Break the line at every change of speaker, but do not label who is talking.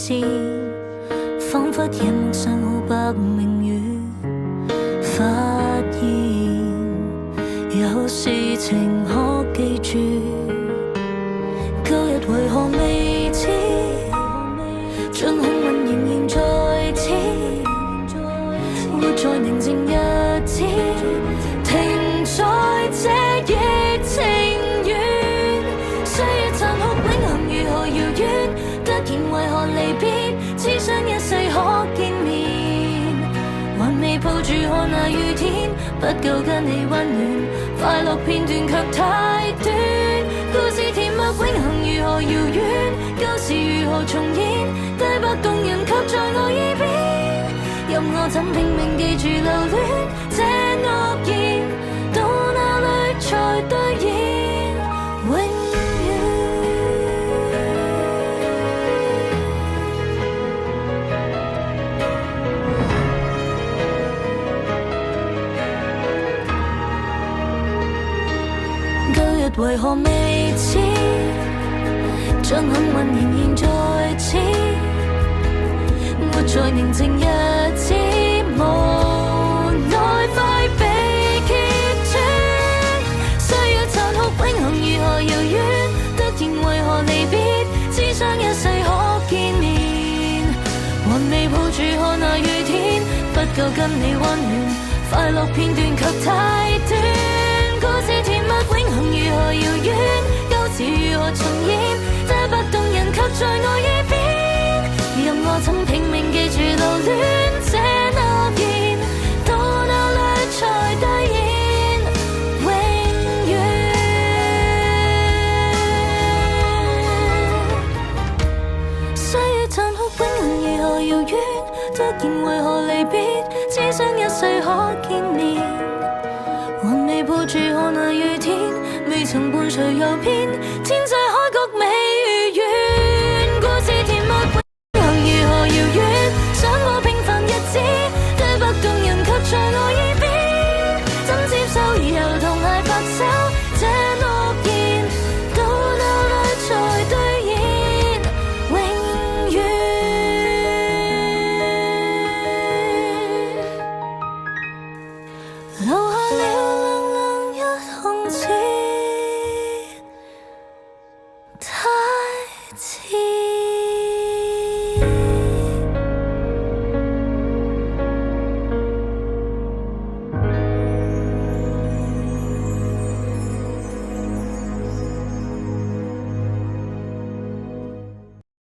線，彷彿夜幕上好白明月，發現有事情可記住，舊日為何未知，像幸運仍然在此，活在寧靜日子，停在這疫情園，歲月殘酷永恆如何遙遠，突然為何離別，只想一世可見面，還未抱住看那雨天，不夠跟你溫暖，快樂片段卻太短，故事甜蜜永恆如何遙遠，舊時如何重演，對白動人卻在我耳邊，任我怎拼命記住留戀，這諾言到哪裏才兌現，永遠。舊日為何未知，像幸運仍然在此，活在寧靜日子，無奈快被揭穿，歲月殘酷永恆如何遙遠，突然為何離別，只想一世可見面，還未抱住看那雨天，不夠跟你溫暖，快樂片段卻太短，故事甜蜜永恆如何遙遠，舊時如何重演，這不動人卻在我耳邊，任我怎拼命記住留戀，這諾言到哪裏才兌現，永遠。歲月殘酷永恆如何遙遠，突然為何離別，只想一世可見面，還未抱住看那雨天，未曾伴隨遊遍天際海角未如願，故事甜蜜永恆如何遙遠，想過平凡日子，對白動人卻在我